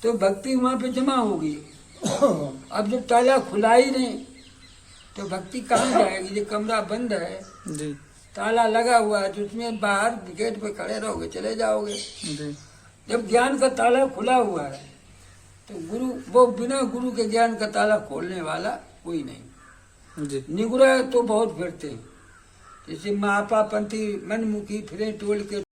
तो भक्ति वहाँ पे जमा होगी। अब जब ताला खुला ही नहीं तो भक्ति कहाँ जाएगी? ये कमरा बंद है जी ताला लगा हुआ है तो उसमें बाहर गेट पे खड़े रहोगे चले जाओगे। जी जब ज्ञान का ताला खुला हुआ है तो गुरु वो बिना गुरु के ज्ञान का ताला खोलने वाला कोई नहीं। जी निगुरा तो बहुत फिरते हैं, जैसे महापा पंथी मनमुखी फिरे टोल के।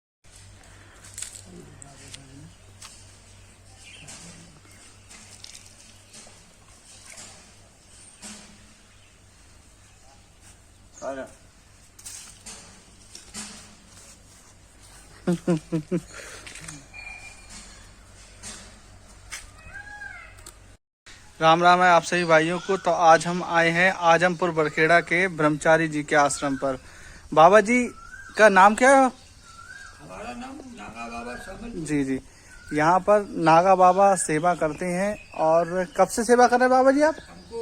राम राम है आप सभी भाइयों को। तो आज हम आए हैं आजमपुर बरखेड़ा के ब्रह्मचारी जी के आश्रम पर। बाबा जी का नाम क्या है? हमारा नाम नागा बाबा समझ। जी जी, यहाँ पर नागा बाबा सेवा करते हैं। और कब से सेवा कर रहे हैं बाबा जी आप? हमको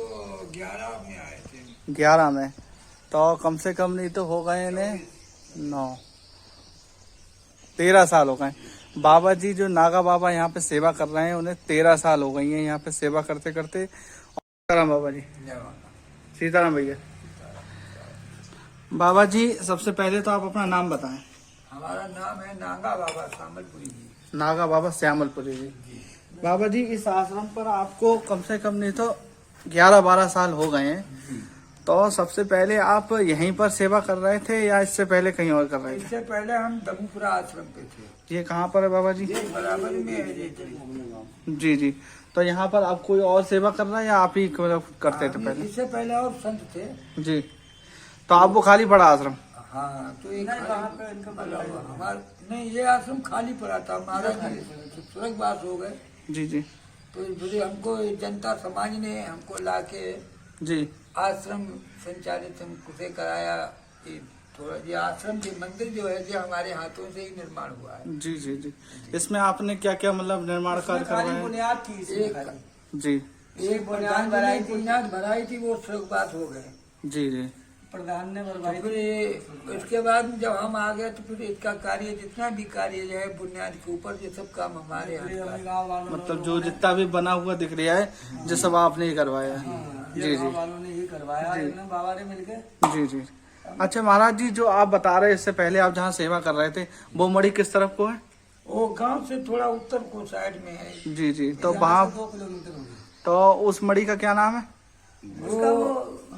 11 में आए थे। 11 में, तो कम से कम नहीं तो हो गए इन्हें 13 साल हो गए। बाबा जी जो नागा बाबा यहाँ पे सेवा कर रहे हैं उन्हें 13 साल हो गई हैं यहाँ पे सेवा करते करते। सीताराम बाबा जी। सीताराम भैया। बाबा जी सबसे पहले तो आप अपना नाम बताएं। हमारा नाम है नागा बाबा श्यामलपुरी जी। नागा बाबा श्यामलपुरी जी। बाबा जी इस आश्रम पर आपको कम से कम नहीं तो 11-12 साल हो गए हैं। तो सबसे पहले आप यहीं पर सेवा कर रहे थे या इससे पहले कहीं और कर रहे थे? इससे पहले हम दमूपुरा आश्रम पे थे। ये कहाँ पर है बाबा जी? ये बराबर में है ये। जी जी, तो यहाँ पर आप कोई और सेवा कर रहे हैं या आप ही करते थे पहले? इससे पहले और संत थे जी, तो आपको खाली पड़ा आश्रम? हाँ, तो एक हमारा नहीं, ये आश्रम खाली पड़ा था हमारा, स्वर्गवास हो गए। जी जी तो फिर हमको जनता समाज ने हमको लाके जी आश्रम संचालित हमको से कराया। थोड़ा ये आश्रम के मंदिर जो है ये हमारे हाथों से ही निर्माण हुआ है। जी जी जी, इसमें आपने क्या क्या मतलब निर्माण कार्य करवाया? बुनियाद थी जी, एक बुनियाद भराई थी, वो स्वर्गवास हो गए। जी जी, प्रधान ने बनवाई। फिर उसके बाद जब हम आ गए तो फिर इसका कार्य जितना भी कार्य जो है बुनियाद के ऊपर ये सब काम हमारे यहाँ, मतलब जो जितना भी बना हुआ दिख रहा है जो सब आपने ही करवाया है। जी जी, वालों ने ही करवाया बाबा ने मिलकर। जी जी। अच्छा महाराज जी, जो आप बता रहे इससे पहले आप जहाँ सेवा कर रहे थे वो मड़ी किस तरफ को है? वो गांव से थोड़ा उत्तर को साइड में है। जी जी, तो वहाँ 2 किलोमीटर होगी। तो उस मड़ी का क्या नाम है? वो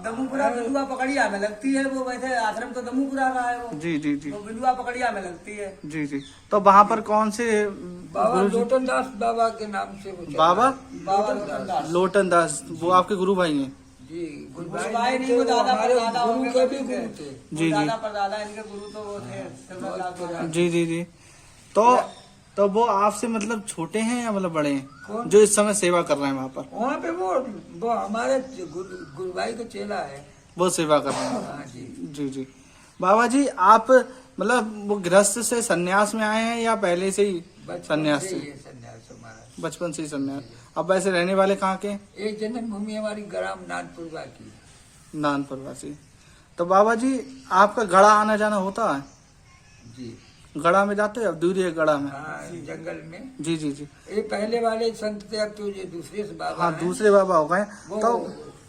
दमूपुरा बिलुआ पकड़िया में लगती है। वो वैसे आश्रम तो दमूपुरा का है वो। जी जी जी, वो बिलुआ पकड़िया में लगती है। जी जी, तो वहाँ पर कौन से बाबा लोटन दास बाबा के नाम से वो बाबा? बाबा लोटन दास। लोटन दास, वो आपके गुरु भाई हैं? जी, गुरु भाई नहीं, वो दादा परदादा गुरु के भी गुरु थे। जी जी, दादा परदादा इनके गुरु तो वो थे। जी जी जी, तो वो आपसे मतलब छोटे हैं या मतलब बड़े हैं जो इस समय सेवा कर रहे हैं वहाँ पर? वहाँ पे वो हमारे गुरु भाई का चेला है, वो सेवा कर रहे हैं। हाँ जी। जी जी, बाबा जी आप मतलब वो गृहस्थ से सन्यास में आए हैं या पहले से ही सन्यास से? सन्यास हमारा बचपन से ही सन्यास। अब वैसे रहने वाले कहाँ के? एक जन्मभूमि हमारी ग्राम नानपुरवा की। नानपुर वासी। तो बाबा जी आपका गड़ा आना जाना होता है? जी, गड़ा में जाते हैं? अब दूरी है गड़ा में? हाँ, जंगल में। जी जी जी, ये पहले वाले संत थे, अब तो ये दूसरे से बाबा हाँ हैं। दूसरे बाबा हो गए। वो तो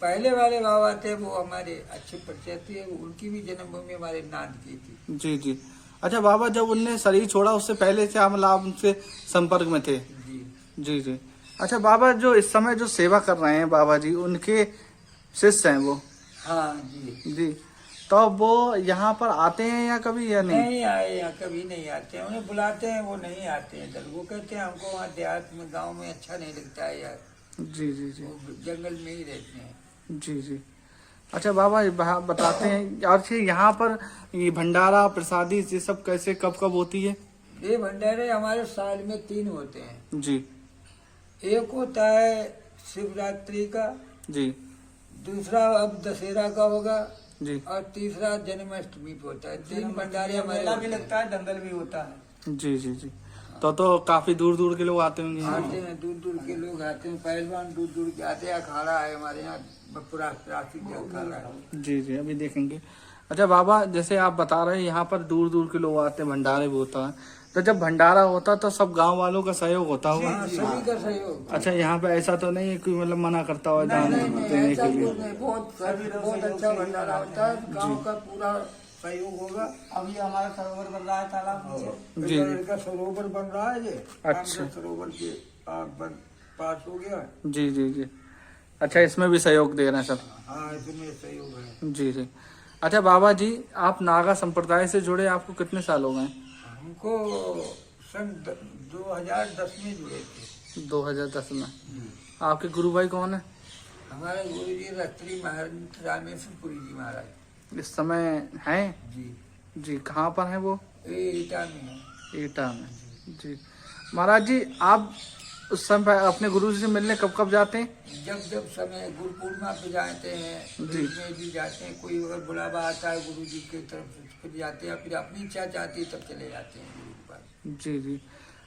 पहले वाले बाबा थे, वो हमारे अच्छे परिचय थे। उनकी भी जन्मभूमि हमारे नान की थी। जी जी, अच्छा बाबा जब उनने शरीर छोड़ा उससे पहले से आप मतलब आप उनसे संपर्क में थे? जी जी जी, अच्छा बाबा जो इस समय जो सेवा कर रहे हैं बाबा जी उनके शिष्य हैं वो? हाँ जी। जी, तो वो यहाँ पर आते हैं या कभी या नहीं? नहीं आए, यहाँ कभी नहीं आते हैं। उन्हें बुलाते हैं वो नहीं आते हैं इधर। वो कहते हैं हमको वहाँ देहात में गांव में अच्छा नहीं लगता है यार। जी जी जी, वो जंगल में ही रहते हैं। जी जी, अच्छा बाबा बताते हैं और यहाँ पर ये भंडारा प्रसादी ये सब कैसे कब कब होती है? ये भंडारे हमारे साल में 3 होते हैं। जी, एक होता है शिवरात्रि का, जी दूसरा अब दशहरा का होगा, जी, और तीसरा जन्माष्टमी पे होता है। 3 भंडारे हमारे भी लगता है, दंगल भी होता है। जी जी जी, तो काफी दूर दूर के लोग आते होंगे? आते हैं, दूर दूर के लोग आते हैं। पहलवान दूर दूर के आते हैं। अखाड़ा है हमारे यहाँ, पूरा ट्रैफिक अखाड़ा है। जी जी, अभी देखेंगे। अच्छा बाबा जैसे आप बता रहे हैं यहाँ पर दूर दूर के लोग आते हैं, भंडारे भी होता है, तो जब भंडारा होता तो सब गांव वालों का सहयोग होता होगा। हाँ, सभी का सहयोग। अच्छा, यहाँ पे ऐसा तो नहीं है कोई मतलब मना करता हो नहीं दान नहीं देने ऐसा के लिए? कुछ नहीं, बहुत अच्छा भंडारा होता है, गांव का पूरा सहयोग होगा। अभी हमारा सरोवर बन रहा है तालाब नीचे। जी, इधर इनका सरोवर बन रहा है, ये अच्छा। रामगढ़ सरोवर के पास हो गया। जी जी जी। अच्छा, इसमें भी सहयोग दे रहे हैं सब। हाँ, इसमें सहयोग है। जी जी। अच्छा बाबा जी, आप नागा संप्रदाय से जुड़े आपको कितने साल हो गए? हमको सन 2010 में जुड़े थे। 2010 में। आपके गुरु भाई कौन है? हमारे गुरु जी रत्री महंत रामेश्वरपुरी जी महाराज। इस समय हैं? जी जी, कहाँ पर हैं वो? ये ईटा में है। ईटा में। जी महाराज जी, आप उस समय अपने गुरु जी से मिलने कब कब जाते हैं? जब जब समय गुरु पूर्णिमा पे जाते हैं, जी। में भी जाते हैं, कोई अगर बुलावा आता है गुरु जी की तरफ से फिर जाते हैं, फिर अपनी इच्छा चाहती है तब चले जाते हैं गुरु के पास। जी जी।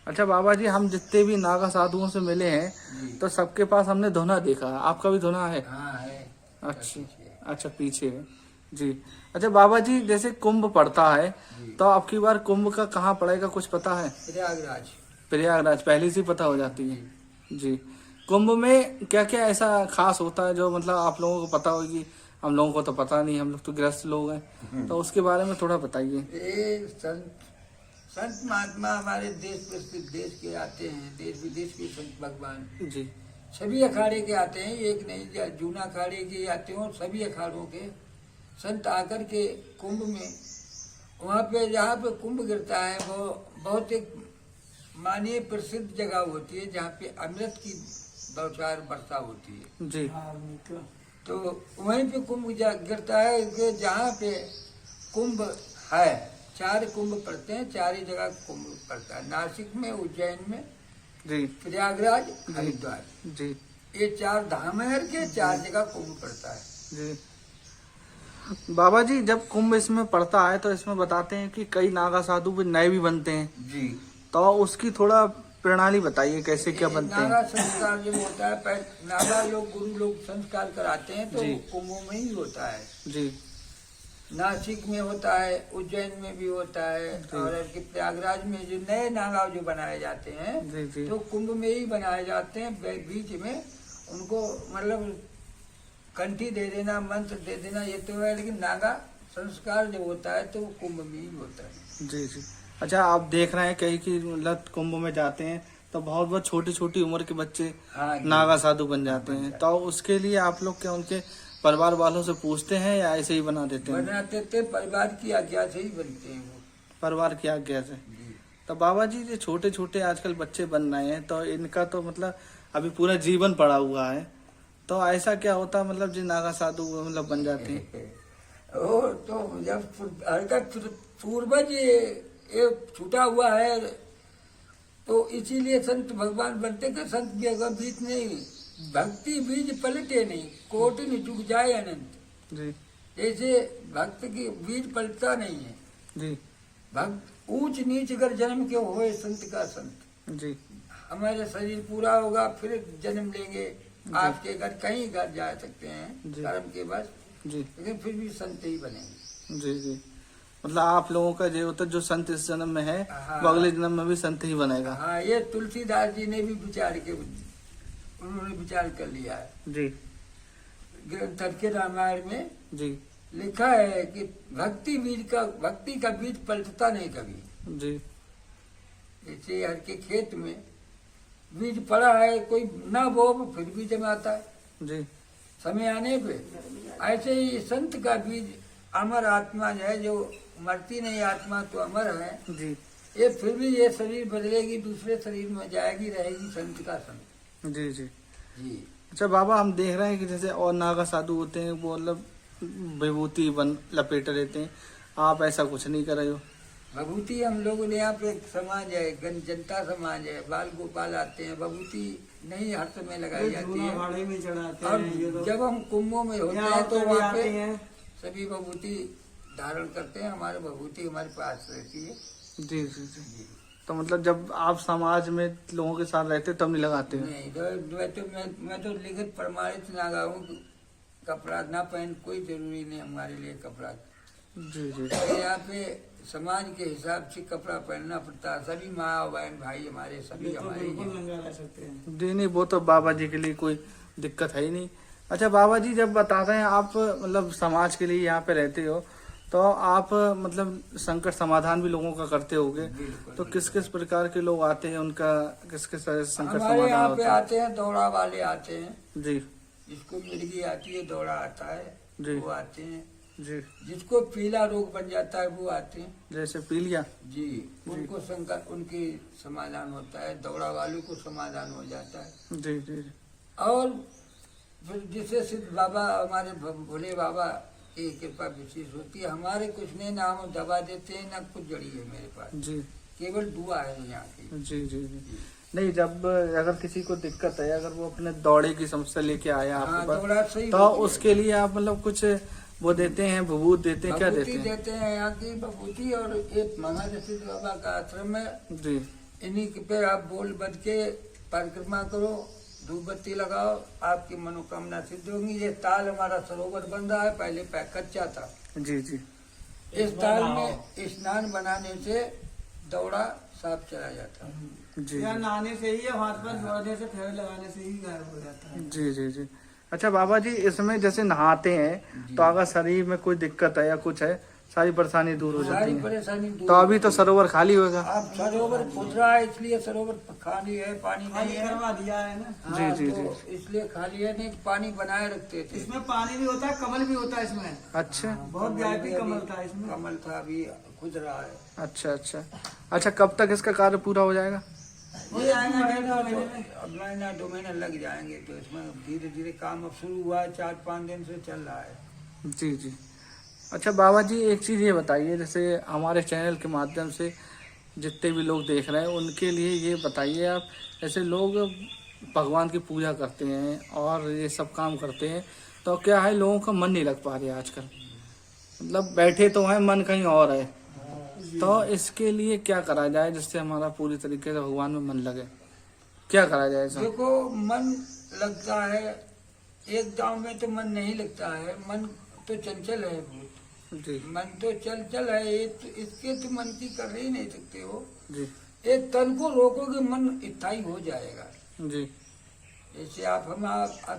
अच्छा बाबा जी, हम जितने भी नागा साधुओं से मिले हैं जी। तो सबके पास हमने धुना देखा है, आपका भी धुना है? हाँ है। अच्छा अच्छा, पीछे है। जी। अच्छा बाबा जी, जैसे कुंभ पड़ता है तो आपकी बार कुंभ का कहाँ पड़ेगा, कुछ पता है? प्रयागराज। प्रयागराज पहले से ही पता हो जाती है। जी। कुंभ में क्या क्या ऐसा खास होता है जो मतलब आप लोगों को पता होगी, हम लोगों को तो पता नहीं, हम लोग तो गृहस्थ लोग हैं, तो उसके बारे में थोड़ा बताइए। ये संत महात्मा हमारे देश प्रसिद्ध देश के आते हैं, देश विदेश के संत भगवान जी सभी अखाड़े के आते हैं, एक नहीं जूना अखाड़े के आते हैं, सभी अखाड़ों के संत आकर के कुंभ में, वहाँ पे जहाँ पे कुंभ गिरता है वो बहुत एक माननीय प्रसिद्ध जगह होती है जहाँ पे अमृत की बौछार वर्षा होती है। जी तो वहीं पे कुंभ गिरता है कि जहाँ पे कुंभ है, 4 कुंभ पड़ते हैं, 4 ही जगह कुंभ पड़ता है, नासिक में, उज्जैन में, जी प्रयागराज, हरिद्वार। जी ये 4 धाम है के 4 जगह कुंभ पड़ता है। जी। बाबा जी, जब कुंभ इसमें पड़ता है तो इसमें बताते हैं कि कई नागा साधु भी नए भी बनते हैं, जी। तो उसकी थोड़ा प्रणाली बताइए कैसे क्या बनते नागा हैं? संस्कार जब होता है, नागा लोग गुरु लोग संस्कार कराते हैं तो जी। कुंभों में ही होता है। जी नासिक में होता है, उज्जैन में भी होता है, और प्रयागराज में जो नए नागा जो बनाए जाते हैं जी जी तो कुंभ में ही बनाए जाते हैं। बीच में उनको मतलब कंठी दे देना, मंत्र दे देना, ये तो है, लेकिन नागा संस्कार जब होता है तो वो कुंभ में ही होता है। जी जी। अच्छा, आप देख रहे हैं कहीं कि मतलब कुंभ में जाते हैं तो बहुत बहुत छोटी छोटी उम्र के बच्चे हाँ जी। नागा साधु बन जाते हैं, तो उसके लिए आप लोग क्या उनके परिवार वालों से पूछते हैं या ऐसे ही बना देते हैं? बनाते थे, परिवार की आज्ञा से ही बनते हैं वो। परिवार की आज्ञा से। तो बाबा जी, ये छोटे छोटे आजकल बच्चे बन रहे हैं तो इनका तो मतलब अभी पूरा जीवन पड़ा हुआ है, तो ऐसा क्या होता है मतलब जो नागा साधु मतलब बन जाते हैं? ओ तो जब हरकत पूर्वज ये छूटा हुआ है तो इसीलिए संत भगवान बनते कि संत भी अगर बीज नहीं, भक्ति बीज पलटे नहीं, कोटि चुक जाए अनंत। जी जैसे भक्त की बीज पलटता नहीं है। जी भक्त ऊंच नीच अगर जन्म के होए संत का संत, जी हमारे शरीर पूरा होगा फिर जन्म लेंगे, आपके घर कहीं घर जा सकते हैं जी। कर्म के बस, जी लेकिन फिर भी संत ही बनेंगे। जी जी। मतलब आप लोगों का जो होता है, जो संत इस जन्म में है हाँ। वो अगले जन्म में भी संत ही बनेगा। हाँ, ये तुलसीदास जी ने भी विचार के, उन्होंने विचार कर लिया है। जी ग्रंथ के रामायण में जी लिखा है कि भक्ति का बीज पलटता नहीं कभी। जी जैसे हर के खेत में बीज पड़ा है, कोई ना बो फिर भी जमाता है जी समय आने पे, ऐसे ही संत का बीज अमर आत्मा है, जो मरती नहीं आत्मा तो अमर है, जी ये फिर भी ये शरीर बदलेगी, दूसरे शरीर में जाएगी, रहेगी संत का संत। जी जी। जी। अच्छा बाबा, हम देख रहे हैं कि जैसे और नागा साधु होते हैं वो मतलब विभूति बन लपेटे रहते हैं, आप ऐसा कुछ नहीं कर रहे हो? भभूति हम लोगों ने यहाँ पे एक समाज है, जनता समाज है, बाल गोपाल आते हैं, भभूति नहीं हर समय लगाई जाती है, भाड़े में चढ़ाते और हैं ये लोग। जब हम कुंभों में होते यहाँ हैं तो औरतें भी वहाँ पे आती हैं। सभी भभूति धारण करते हैं, हमारे भभूति हमारे पास रहती है। जी जी जी। तो मतलब जब आप समाज में लोगों के साथ रहते तब नहीं लगाते हो? नहीं तो मैं तो लिखित प्रमाणित नागा हूँ, कपड़ा ना पहन कोई जरूरी नहीं हमारे लिए कपड़ा। जी जी यहाँ पे समाज के हिसाब से कपड़ा पहनना पड़ता है। सभी माँ बहन भाई हमारे सभी तो हमारे बिल्कुल हैं। नंगा रह सकते हैं। जी नहीं, वो तो बाबा जी के लिए कोई दिक्कत है ही नहीं। अच्छा बाबा जी, जब बताते हैं आप मतलब समाज के लिए यहाँ पे रहते हो, तो आप मतलब संकट समाधान भी लोगों का करते होगे, बिल्कुल, तो किस किस प्रकार के लोग आते हैं, उनका किस किस तरह से संकट हमारे समाधान यहाँ पे होता है? आते हैं, दौड़ा वाले आते हैं, जी जिसको मिर्गी आती है, दौड़ा आता है, जी। वो आते हैं। जी। जिसको पीला रोग बन जाता है वो आते हैं। जैसे पीलिया। जी, उनको संकट उनकी समाधान होता है, दौड़ा वालों को समाधान हो जाता है। जी जी जी। और फिर जिसे सिद्ध बाबा हमारे भोले बाबा की कृपा विशेष होती है। हमारे कुछ नहीं, ना हम दवा देते हैं ना कुछ जड़ी है मेरे पास, जी केवल दुआ है यहाँ की। जी जी जी। नहीं, जब अगर किसी को दिक्कत है, अगर वो अपने दौड़े की समस्या लेके आया हाँ, आपके दौड़ा पास, सही तो होती है। उसके लिए आप मतलब कुछ वो देते हैं, भभूत देते हैं, क्या भभूति देते हैं? देते हैं, यहाँ की भभूति। और एक महाराज सिद्ध बाबा का आश्रम है, जी इन्हीं पे आप बोल बच के परिक्रमा करो, धूप बत्ती लगाओ, आपकी मनोकामना सिद्ध होंगी। ये ताल हमारा सरोवर बन रहा है, पहले कच्चा था। जी जी इस ताल में स्नान बनाने से दौड़ा साफ चला जाता है। जी या नहाने से ही या हाथ पर जोड़ने से, फेरे लगाने से ही गायब हो जाता है। जी जी जी। अच्छा बाबा जी, इसमें जैसे नहाते हैं तो अगर शरीर में कोई दिक्कत है या कुछ है, सारी परेशानी दूर हो जाती सारी है। परेशानी दूर तो अभी तो होती है। सरोवर खाली होगा। अब सरोवर खुद रहा है, इसलिए सरोवर खाली है, पानी नहीं खाली है। करवा दिया है ना। हाँ, जी, तो इसलिए खाली है, नहीं पानी बनाए रखते थे। इसमें पानी भी होता है, कमल भी होता है इसमें। अच्छा बहुत वीआईपी कमल था इसमें। कमल था, अभी खुद रहा है। अच्छा अच्छा। अच्छा, कब तक इसका कार्य पूरा हो जाएगा? हो ये जाएगा डेढ़ महीना दो महीने में। अब महीना 2 महीने लग जाएंगे। तो इसमें धीरे धीरे काम अब शुरू हुआ है, 4-5 दिन से चल रहा है। जी जी। अच्छा बाबा जी, एक चीज़ ये बताइए, जैसे हमारे चैनल के माध्यम से जितने भी लोग देख रहे हैं उनके लिए ये बताइए आप, जैसे लोग भगवान की पूजा करते हैं और ये सब काम करते हैं, तो क्या है लोगों का मन नहीं लग पा रहा है आजकल, मतलब बैठे तो हैं, मन कहीं और है। तो इसके लिए क्या करा जाए जिससे हमारा पूरी तरीके से भगवान में मन लगे? क्या करा जाए सर? देखो, मन लगता है, एक गांव में तो मन नहीं लगता है। मन तो चंचल है बहुत, जी मन तो चल है। ये तो इसके तो मन की कर ही नहीं सकते हो। जी एक तन को रोकोगे मन स्थायी हो जाएगा। जी जैसे आप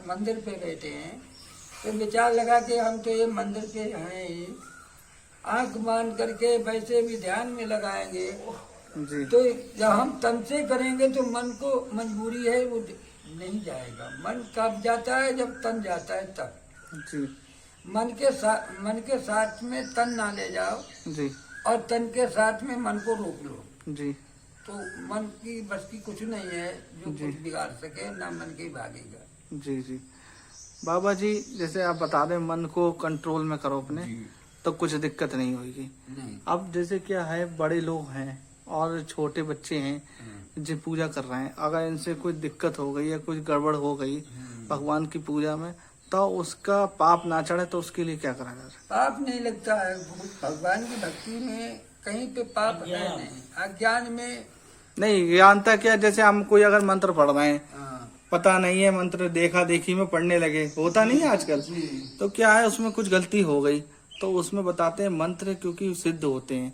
मंदिर पे बैठे हैं, तो विचार लगा के हम तो ये मंदिर पे हैं ही, आंख बांध करके वैसे भी ध्यान में लगाएंगे, जी तो जब हम तन से करेंगे तो मन को मजबूरी है, वो नहीं जाएगा। मन कब जाता है? जब तन जाता है तब। जी मन के साथ में तन ना ले जाओ, जी और तन के साथ में मन को रोक लो, जी तो मन की बस की कुछ नहीं है जो जी। कुछ बिगाड़ सके, ना मन के भागेगा। जी जी। बाबा जी, जैसे आप बता रहे हैं मन को कंट्रोल में करो अपने, तो कुछ दिक्कत नहीं होगी। नहीं। अब जैसे क्या है, बड़े लोग हैं और छोटे बच्चे हैं जो पूजा कर रहे हैं, अगर इनसे कोई दिक्कत हो गई या कुछ गड़बड़ हो गई भगवान की पूजा में, तो उसका पाप ना चढ़े, तो उसके लिए क्या करा जाए? पाप नहीं लगता है। भगवान की भक्ति में कहीं पे पाप है नहीं। अज्ञान में नहीं, ज्ञानता क्या, जैसे हम कोई अगर मंत्र पढ़ रहे हैं, हाँ, पता नहीं है, मंत्र देखा देखी में पढ़ने लगे, होता नहीं है आजकल, तो क्या है उसमें कुछ गलती हो गई, तो उसमें बताते हैं मंत्र क्योंकि सिद्ध होते हैं,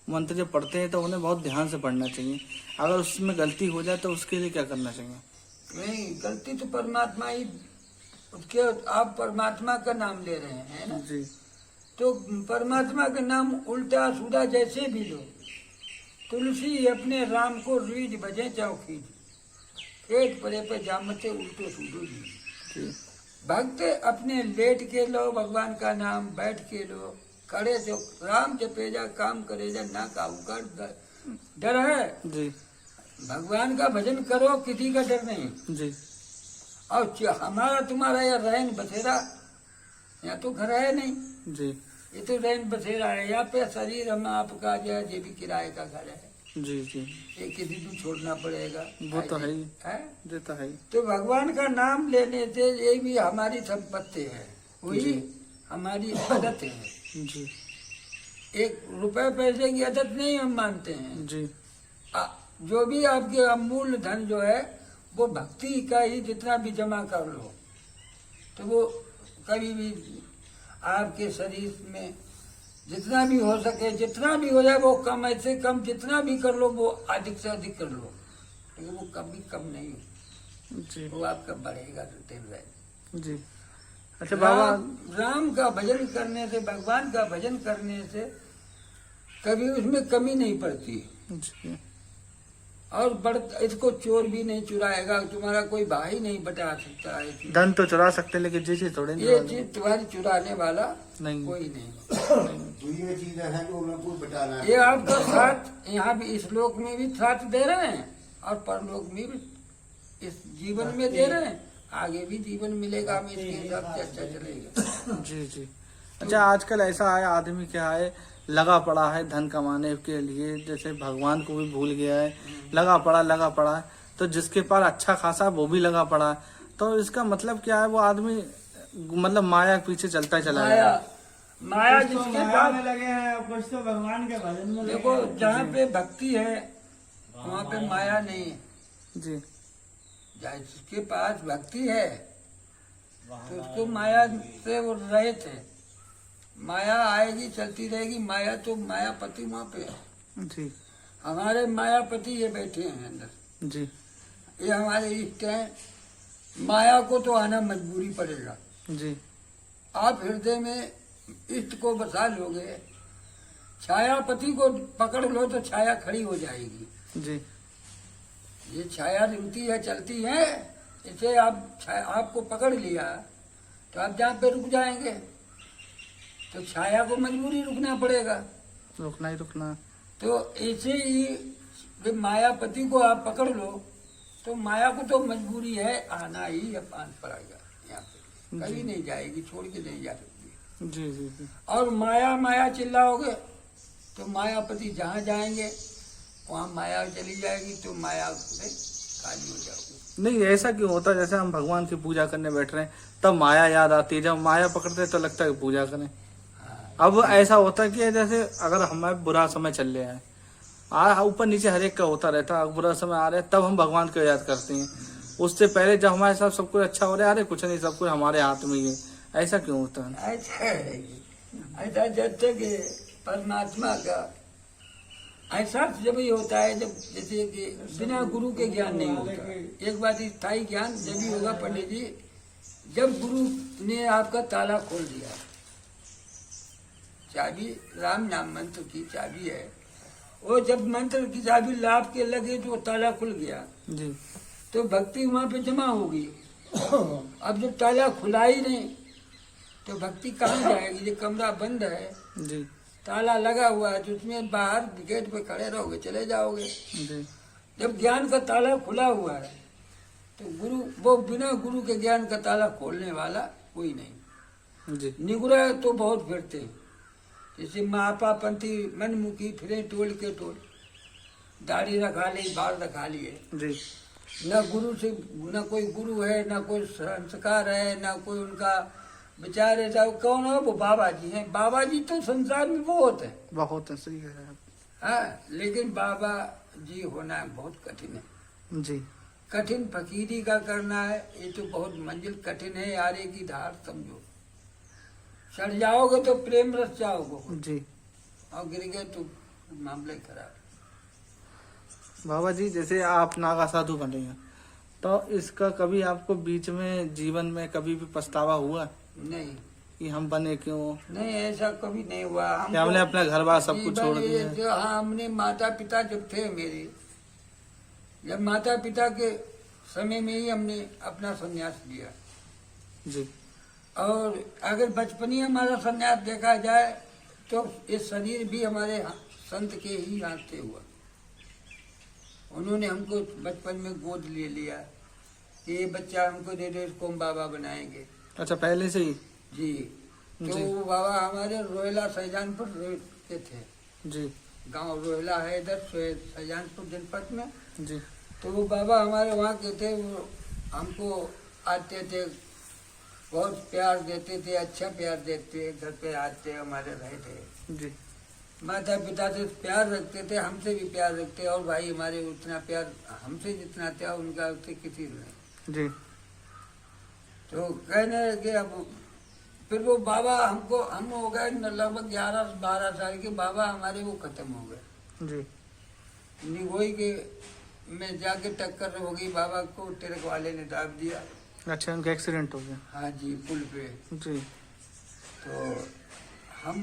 मंत्र जब पढ़ते हैं तो उन्हें बहुत ध्यान से पढ़ना चाहिए। अगर उसमें गलती हो जाए तो उसके लिए क्या करना चाहिए? नहीं, गलती तो परमात्मा ही, उसके आप परमात्मा का नाम ले रहे हैं ना, जी तो परमात्मा का नाम उल्टा सीधा जैसे भी लो। तुलसी अपने राम को रीझ बजे चौखीज, पेट परे पे जामते उल्टो सूडो जी। जी भक्त अपने लेट के लो भगवान का नाम, बैठ के लो, खड़े जो राम जपेजा काम करेजा ना काऊ कर डर है। जी भगवान का भजन करो, किसी का डर नहीं। जी और हमारा तुम्हारा यह रहन बसेरा, यहाँ तो घर है नहीं, जी ये तो रहन बसेरा है। यहाँ पे शरीर हम आपका जो है, ये भी किराए का घर है, जी जी। ये किसी को छोड़ना पड़ेगा। वो तो है ही, है? ये तो है ही। तो भगवान का नाम लेने से ये भी हमारी संपत्ति है, वही जी। हमारी आदत है। जी एक रुपए पैसे की आदत नहीं हम मानते हैं। जी जो भी आपके अमूल्य धन जो है, वो भक्ति का ही जितना भी जमा कर लो, तो वो कभी भी आपके शरीर में जितना भी हो सके, जितना भी हो जाए वो कम, ऐसे कम जितना भी कर लो वो अधिक से अधिक कर लो, लेकिन वो कभी कम नहीं हो, जी वो आपका बढ़ेगा तो दिन रहेगा। जी। अच्छा बाबा, राम का भजन करने से, भगवान का भजन करने से कभी उसमें कमी नहीं पड़ती। जी और इसको चोर भी नहीं चुराएगा, तुम्हारा कोई भाई नहीं बता सकता है कि धन तो चुरा सकते लेकिन जी थोड़े नहीं ये चुरा चीज तुम्हारी चुराने वाला नहीं। कोई नहीं। तो ये चीज है जो मैं कोई बताना है। ये आपका साथ यहाँ भी इस लोक में भी साथ दे रहे हैं और परलोक में भी इस जीवन में दे रहे हैं, आगे भी जीवन मिलेगा, हमें इसके हिसाब से अच्छा चलेगा। जी जी। अच्छा आजकल ऐसा है, आदमी क्या है, लगा पड़ा है धन कमाने के लिए, जैसे भगवान को भी भूल गया है, लगा पड़ा है, तो जिसके पास अच्छा खासा वो भी लगा पड़ा है, तो इसका मतलब क्या है, वो आदमी मतलब माया के पीछे चलता ही चला माया, गया। माया कुछ तो जिसके माया में पास, लगे हैं और कुछ तो भगवान के भजन में लगे देखो हैं। जहाँ पे भक्ति है वहाँ पे माया नहीं है। जी जहाँ जिसके पास भक्ति है तो उसको माया से वो रहित है। माया आएगी चलती रहेगी, माया तो मायापति वहाँ पे है। जी हमारे मायापति ये बैठे हैं अंदर, जी ये हमारे इष्ट हैं। माया को तो आना मजबूरी पड़ेगा। जी आप हृदय में इष्ट को बसा लोगे, छायापति को पकड़ लो तो छाया खड़ी हो जाएगी। जी ये छाया रुकती है, चलती है, इसे आपको पकड़ लिया तो आप जहाँ पे रुक जाएंगे, तो छाया को मजबूरी रुकना पड़ेगा। रुकना ही रुकना। तो ऐसे ही जब मायापति को आप पकड़ लो तो माया को तो मजबूरी है, आना ही पान पड़ेगा यहाँ पे, कभी नहीं जाएगी, छोड़ के नहीं जा सकती। जी जी जी। और माया माया चिल्लाओगे तो मायापति जहाँ जाएंगे वहाँ माया चली जाएगी, तो माया से खाली हो जाओगे। नहीं ऐसा क्यों होता है, जैसे हम भगवान की पूजा करने बैठ रहे हैं तब माया याद आती है, जब माया पकड़ते हैं तो लगता है कि पूजा करें। अब ऐसा होता है कि जैसे अगर हमें बुरा समय चल रहा है, ऊपर नीचे हर एक का होता रहता है, बुरा समय आ रहा है तब हम भगवान को याद करते हैं। उससे पहले जब हमारे साथ सब कुछ अच्छा हो रहा है, अरे कुछ नहीं, सब कुछ हमारे हाथ में ही है, ऐसा क्यों होता है? ऐसा जैसे कि परमात्मा का ऐसा जब ही होता है, जब जैसे कि बिना गुरु के ज्ञान नहीं होता। एक बात स्थायी ज्ञान जब ही होगा पंडित जी, जब गुरु ने आपका ताला खोल दिया। चाबी राम नाम मंत्र की चाबी है, वो जब मंत्र की चाबी लाभ के लगे तो ताला खुल गया जी तो भक्ति वहां पे जमा होगी। अब जब ताला खुला ही नहीं तो भक्ति कहाँ जाएगी? ये कमरा बंद है, जी ताला लगा हुआ है, तो उसमें बाहर गेट पे खड़े रहोगे, चले जाओगे। जी जब ज्ञान का ताला खुला हुआ है तो गुरु, वो बिना गुरु के ज्ञान का ताला खोलने वाला कोई नहीं। जी निगुरा तो बहुत फिरते हैं, जैसे महापापंथी मनमुखी फिरे टोल के टोल, दाढ़ी रखा ली, बाल रखा लिए, जी न गुरु से, न कोई गुरु है, न कोई संस्कार है, न कोई उनका विचार है। साहब कौन है? वो बाबा जी हैं। बाबा जी तो संसार में बहुत है, बहुत है, सही है। हाँ, लेकिन बाबा जी होना बहुत कठिन है। जी कठिन फकीरी का करना है, ये तो बहुत मंजिल कठिन है। यारे की धार समझो, चढ़ जाओगे तो प्रेम रस जाओगे, जी और गिर गए तो मामले खराब। बाबा जी, जैसे आप नागा साधु बने हैं तो इसका कभी आपको बीच में जीवन में कभी भी पछतावा हुआ नहीं कि हम बने क्यों? नहीं, ऐसा कभी नहीं हुआ। कि हमने अपना घर बार सब कुछ छोड़ दिया? जो हाँ, हमने माता पिता जब थे मेरे, जब माता पिता के समय में ही हमने अपना संन्यास लिया। जी और अगर बचपन ही हमारा संन्यास देखा जाए तो ये शरीर भी हमारे संत के ही हाथ से हुआ। उन्होंने हमको बचपन में गोद ले लिया कि ये बच्चा हमको दे दो, इसको हम बाबा बनाएंगे। अच्छा, पहले से ही? जी, तो जी। वो बाबा हमारे रोहिला सहजानपुर के थे। जी गांव रोहिला है इधर सहजानपुर जनपद में। जी तो वो बाबा हमारे वहाँ के थे, वो हमको आते थे, बहुत प्यार देते थे, अच्छा प्यार देते, घर पे आते हमारे रहे थे। जी माता पिता से प्यार रखते थे, हमसे भी प्यार रखते, और भाई हमारे उतना प्यार हमसे जितना था उनका उससे किसी ने। जी तो कहने लगे अब फिर वो बाबा हमको, हम हो गए लगभग 11-12 साल के, बाबा हमारे वो खत्म हो गए। जी निगोई के में जाके टक्कर हो गई, बाबा को ट्रक वाले ने दाब दिया। अच्छा, उनका एक्सीडेंट हो गया। हाँ जी, पुल पे। जी तो हम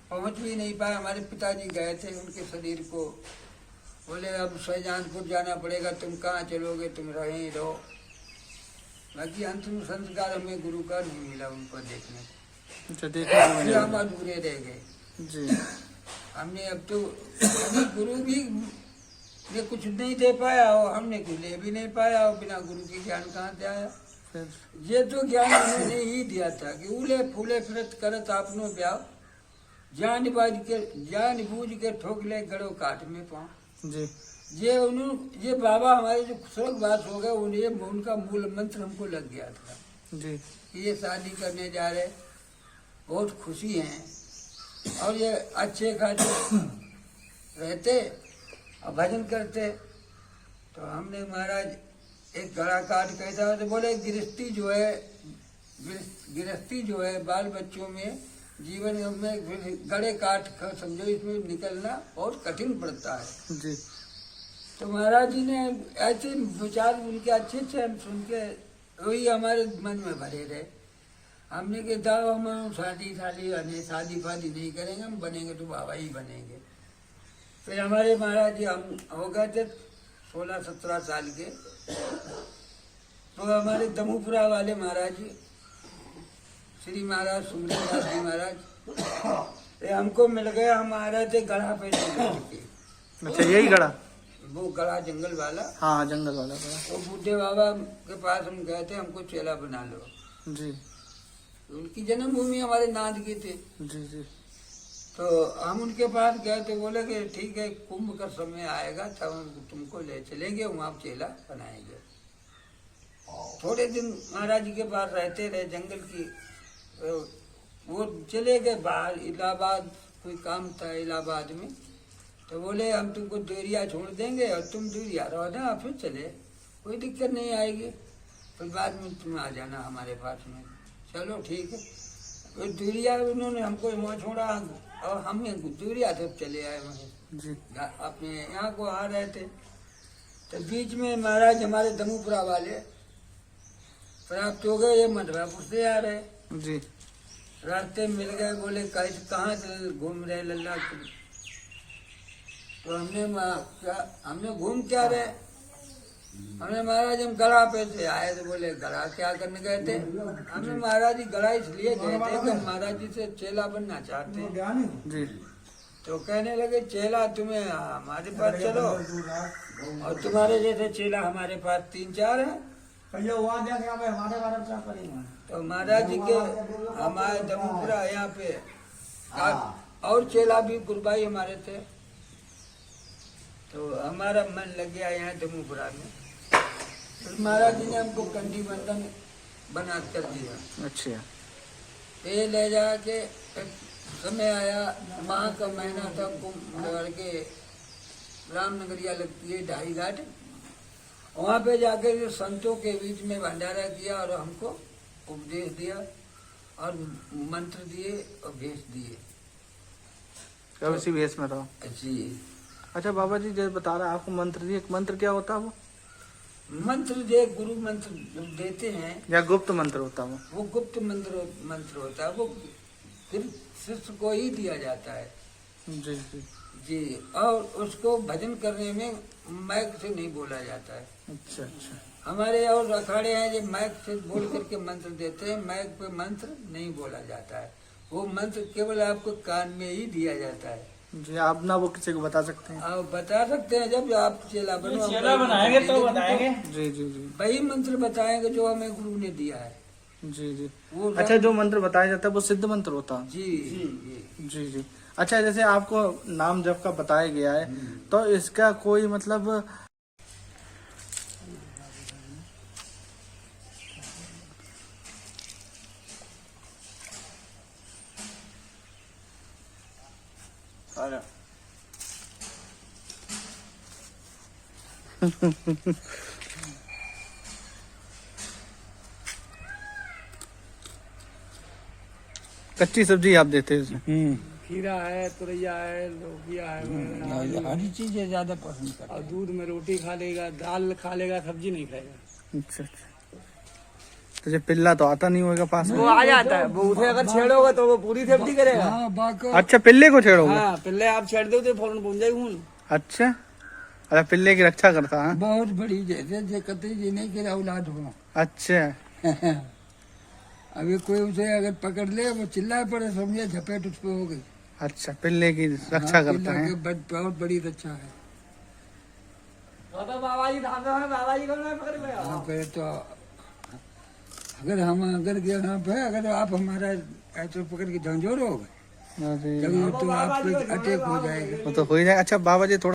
पहुंच भी नहीं पाए। हमारे पिताजी गए थे उनके शरीर को, बोले अब शाहजहानपुर जाना पड़ेगा, तुम कहाँ चलोगे, तुम रहे रहो। बाकी अंतिम संस्कार हमें गुरु का नहीं मिला उनको देखने को, अच्छा, देखने को फिर मिला। हम अधूरे रह गए। जी हमने अब तो अभी गुरु भी ने कुछ नहीं दे पाया और हमने कुछ ले भी नहीं पाया, और बिना गुरु के ज्ञान कहाँ से आया। फिर ये तो ज्ञान उन्होंने ही दिया था कि उले फूले फिरत करत आपनो ब्याह, जान बूझ के ठोक ले गड़ो काट में पाँव। जी ये बाबा हमारे जो स्वर्गवास हो गए, उन्हें उनका मूल मंत्र हमको लग गया था जी कि ये शादी करने जा रहे, बहुत खुशी हैं और ये अच्छे खासे रहते और भजन करते। तो हमने महाराज एक गड़ा काट कहता, तो बोले गृहस्थी जो है बाल बच्चों में जीवन में गड़े काट कर समझो, इसमें निकलना बहुत कठिन पड़ता है। जी तो महाराज जी ने ऐसे विचार उनके अच्छे हम सुन के वही हमारे मन में भरे रहे। हमने कहा हम शादी फादी नहीं करेंगे, हम बनेंगे तो बाबा ही बनेंगे। फिर हमारे महाराज जी, हम हो गए थे 16-17 साल के, तो हमारे दमूपुरा वाले महाराज जी, श्री महाराज सुमरदास जी महाराज, ये हमको मिल गए। हम आ रहे थे गढ़ा पे के, अच्छा, यही गड़ा, वो गढ़ा जंगल वाला। हाँ, जंगल वाला गड़ा। तो बूढ़े बाबा के पास हम गए थे, हमको चेला बना लो। जी उनकी जन्मभूमि हमारे नाद की थी। जी जी तो हम उनके पास गए थे, बोले कि ठीक है, कुंभ का समय आएगा तब हम तुमको ले चलेंगे, वहाँ चेला बनाएंगे। थोड़े दिन महाराज जी के पास रहते रहे जंगल की, वो चले गए बाहर इलाहाबाद, कोई काम था इलाहाबाद में। तो बोले हम तुमको दूरिया छोड़ देंगे और तुम दूरिया रहो ना, फिर चले, कोई दिक्कत नहीं आएगी, फिर बाद में तुम आ जाना हमारे पास में। चलो ठीक है। फिर दूरिया उन्होंने हमको वहाँ छोड़ा और हम दूरिया तब चले आए वहीं जी अपने यहाँ को आ रहे थे। तो बीच में महाराज हमारे दमूपुरा वाले प्राप्त हो गए, ये मधुरापुर से आ रहे, जी रास्ते मिल गए। बोले कहाँ से घूम रहे लल्ला? तो हमने घूम क्या रहे, हमने महाराज हम गढ़ा पे से आए। तो बोले गढ़ा क्या करने गए थे? हमने महाराज जी गढ़ा इसलिए गए थे कि महाराज जी से चेला बनना चाहते हैं। जी तो कहने लगे चेला तुम्हें हमारे पास चलो, और तुम्हारे जैसे चेला हमारे पास 3-4 हैं। तो महाराज जी के हमारे दमूपुरा यहाँ पे और चेला भी गुरबाई हमारे थे। तो हमारा मन लग गया यहाँ दमूपुरा में। फिर महाराज जी ने हमको कंडी बंधन बना कर दिया। अच्छा, ये ले जाके समय आया, माह का महीना था, कुंभ के रामनगरिया लगती है 2.5 घाट, वहाँ पे जाके जो संतों के बीच में भंडारा किया और हमको उपदेश दिया और मंत्र दिए और भेष दिए। कब इसी भेष में रहो? जी। अच्छा बाबा जी, जैसे बता रहा आपको मंत्र दिए, मंत्र क्या होता है वो? मंत्र जो गुरु मंत्र देते हैं, या गुप्त मंत्र होता है वो गुप्त मंत्र होता है, वो सिर्फ शिष्य को ही दिया जाता है। जी जी जी, और उसको भजन करने में माइक से नहीं बोला जाता है। अच्छा अच्छा, हमारे और अखाड़े हैं जो माइक से बोल करके मंत्र देते हैं, माइक पे मंत्र नहीं बोला जाता है। वो मंत्र केवल आपको कान में ही दिया जाता है। जी, आप ना वो किसी को बता सकते हैं? आप बता सकते हैं, जब आप चेला बनो, चेला बनाएंगे तो बताएंगे। जी जी जी वही मंत्र बताएंगे जो हमें गुरु ने दिया है। जी जी। वो अच्छा, जो मंत्र बताया जाता है वो सिद्ध मंत्र होता है? जी जी जी। अच्छा, जैसे आपको नाम जप का बताया गया है, तो इसका कोई मतलब कच्ची सब्जी आप देते हैं उसमें। खीरा है, तुरैया है, लौकिया है, हरी चीजें ज्यादा पसंद करते और दूध में रोटी खा लेगा, दाल खा लेगा, सब्जी नहीं खाएगा। अच्छा अच्छा। तो जब पिल्ला तो आता नहीं होगा पास में। वो आ जाता है, वो उसे अगर छेड़ोगे तो वो पूरी सेफ्टी करेगा। हाँ बाकी अच्छा, पिल्ले को छेड़ोगे? हाँ, पहले आप छेड़ दो तो फौरन पहुंच जाएगी खून। अच्छा, अरे पिल्ले की रक्षा करता है। बहुत बड़ी जैसे कतई जी नहीं के औलाद हो। अच्छा, अभी कोई उसे अगर पकड़ ले वो चिल्लाए पड़े, समझे झपेट उस पे हो गई। अच्छा, पिल्ले की रक्षा हाँ, करता पिल्ला है। के बहुत बड़ी रक्षा है। तो बाबा जी धाम है, बाबा जी को ना पकड़ में आओ। हाँ पे तो अगर हम अगर यहाँ पे अगर आप हमारा ऐसे पकड़ के झंझोरोगे अरे तभी तो आप पे अटैक हो जाएगा। वो तो हो ही जाए। अच्छा बाबा जी, थोड़ा